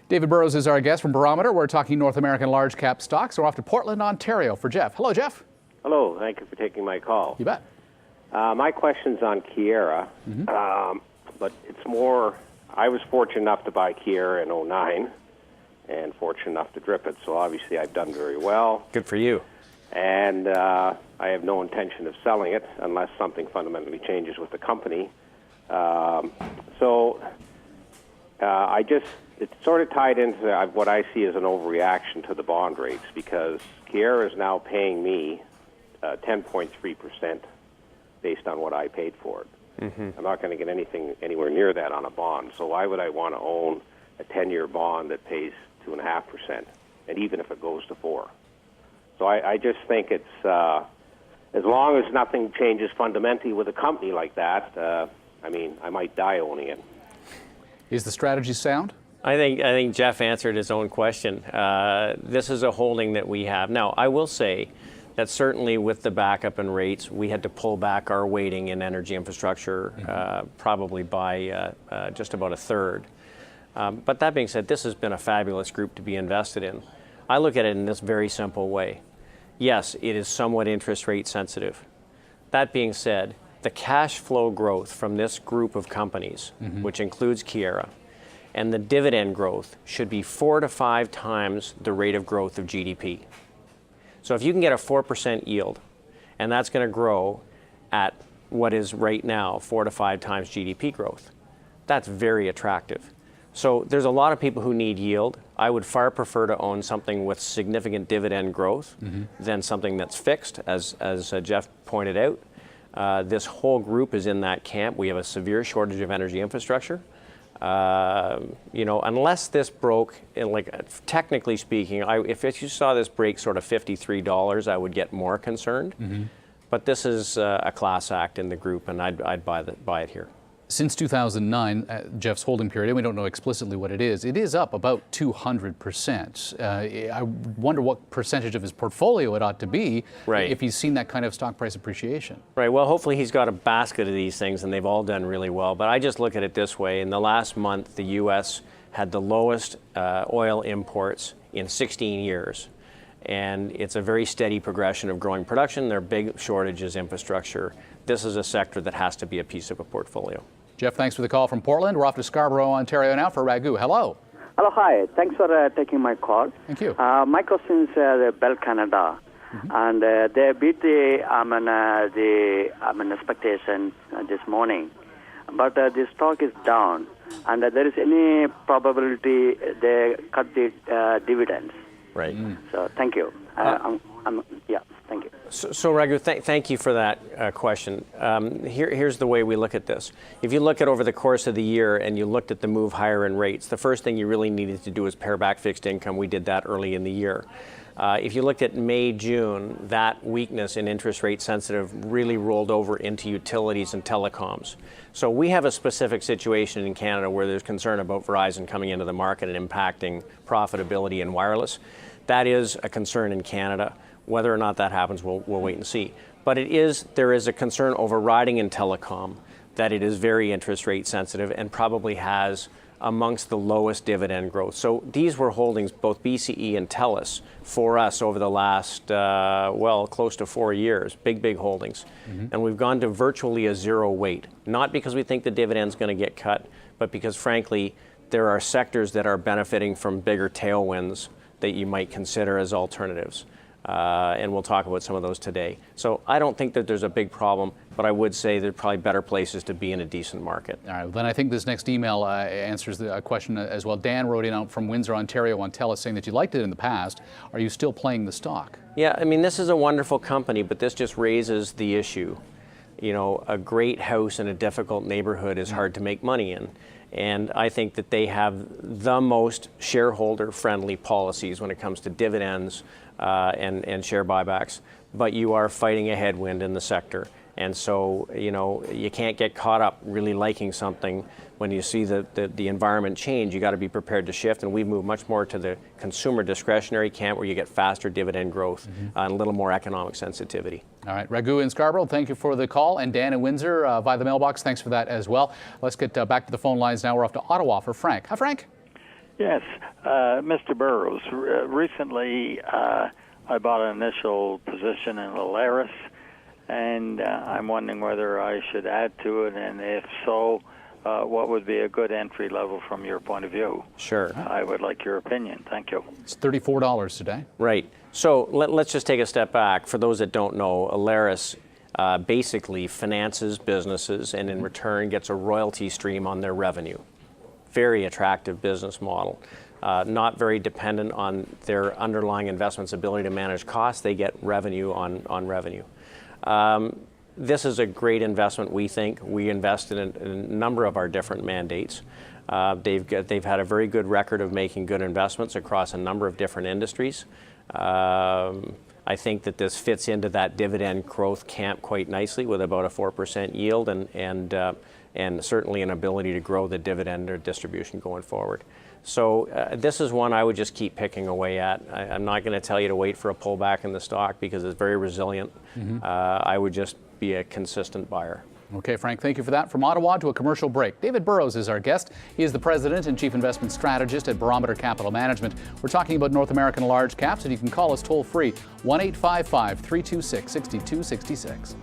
David Burrows is our guest from Barometer. We're talking North American large cap stocks. We're off to Portland, Ontario for Jeff. Hello, Jeff. Hello. Thank you for taking my call. You bet. My question's on Keyera, but it's more, I was fortunate enough to buy Keyera in 2009 and fortunate enough to drip it, so obviously I've done very well. Good for you. And I have no intention of selling it unless something fundamentally changes with the company. It's sort of tied into what I see as an overreaction to the bond rates, because Keyera is now paying me 10.3% based on what I paid for it. I'm not going to get anything anywhere near that on a bond, so why would I want to own a 10-year bond that pays 2.5%, and even if it goes to 4%? So I just think it's, as long as nothing changes fundamentally with a company like that, I might die owning it. Is the strategy sound? I think Jeff answered his own question. This is a holding that we have. Now, I will say that certainly with the backup in rates, we had to pull back our weighting in energy infrastructure probably by just about a third. But that being said, this has been a fabulous group to be invested in. I look at it in this very simple way. Yes, it is somewhat interest rate sensitive. That being said, the cash flow growth from this group of companies, which includes Keyera, and the dividend growth should be 4 to 5 times the rate of growth of GDP. So if you can get a 4% yield, and that's going to grow at what is right now 4 to 5 times GDP growth, that's very attractive. So there's a lot of people who need yield. I would far prefer to own something with significant dividend growth than something that's fixed, as Jeff pointed out. This whole group is in that camp. We have a severe shortage of energy infrastructure. Unless this broke, technically speaking, if you saw this break sort of $53, I would get more concerned. But this is a class act in the group, and I'd buy it here. Since 2009, Jeff's holding period, and we don't know explicitly what it is up about 200%. I wonder what percentage of his portfolio it ought to be if he's seen that kind of stock price appreciation. Right. Well, hopefully he's got a basket of these things, and they've all done really well. But I just look at it this way. In the last month, the U.S. had the lowest oil imports in 16 years. And it's a very steady progression of growing production. There are big shortages, infrastructure. This is a sector that has to be a piece of a portfolio. Jeff, thanks for the call from Portland. We're off to Scarborough, Ontario now for Raghu. Hello. Hello, hi. Thanks for taking my call. Thank you. My question is Bell Canada, and they beat the expectation this morning, but the stock is down, and there is any probability they cut the dividends. Right. So thank you. Thank you. So Raghu, thank you for that question. Here's the way we look at this. If you look at over the course of the year and you looked at the move higher in rates, the first thing you really needed to do is pare back fixed income. We did that early in the year. If you looked at May, June, that weakness in interest rate sensitive really rolled over into utilities and telecoms. So we have a specific situation in Canada where there's concern about Verizon coming into the market and impacting profitability in wireless. That is a concern in Canada. Whether or not that happens, we'll wait and see. But there is a concern overriding in telecom that it is very interest rate sensitive and probably has amongst the lowest dividend growth. So these were holdings, both BCE and TELUS, for us over the last, close to 4 years, big holdings. And we've gone to virtually a zero weight, not because we think the dividend's going to get cut, but because frankly, there are sectors that are benefiting from bigger tailwinds that you might consider as alternatives. And we'll talk about some of those today. So I don't think that there's a big problem, but I would say there are probably better places to be in a decent market. All right, well, then I think this next email answers the question as well. Dan wrote in out from Windsor, Ontario on TELUS saying that you liked it in the past. Are you still playing the stock? Yeah, I mean, this is a wonderful company, but this just raises the issue. You know, a great house in a difficult neighborhood is hard to make money in. And I think that they have the most shareholder-friendly policies when it comes to dividends and share buybacks. But you are fighting a headwind in the sector. And so, you know, you can't get caught up really liking something when you see the environment change. You got to be prepared to shift. And we've moved much more to the consumer discretionary camp where you get faster dividend growth and a little more economic sensitivity. All right, Raghu in Scarborough, thank you for the call. And Dan in Windsor via the mailbox, thanks for that as well. Let's get back to the phone lines now. We're off to Ottawa for Frank. Hi, Frank. Yes, Mr. Burrows. Recently, I bought an initial position in Alaris, and I'm wondering whether I should add to it, and if so, what would be a good entry level from your point of view? Sure. I would like your opinion. Thank you. It's $34 today. Right. So let's just take a step back. For those that don't know, Alaris basically finances businesses and in return gets a royalty stream on their revenue. Very attractive business model. Not very dependent on their underlying investment's ability to manage costs. They get revenue on revenue. This is a great investment, we think. We invested in a number of our different mandates. They've had a very good record of making good investments across a number of different industries. I think that this fits into that dividend growth camp quite nicely with about a 4% yield and certainly an ability to grow the dividend or distribution going forward. So this is one I would just keep picking away at. I'm not going to tell you to wait for a pullback in the stock because it's very resilient. I would just be a consistent buyer. Okay, Frank, thank you for that. From Ottawa to a commercial break. David Burrows is our guest. He is the president and chief investment strategist at Barometer Capital Management. We're talking about North American large caps, and you can call us toll free 1-855-326-6266.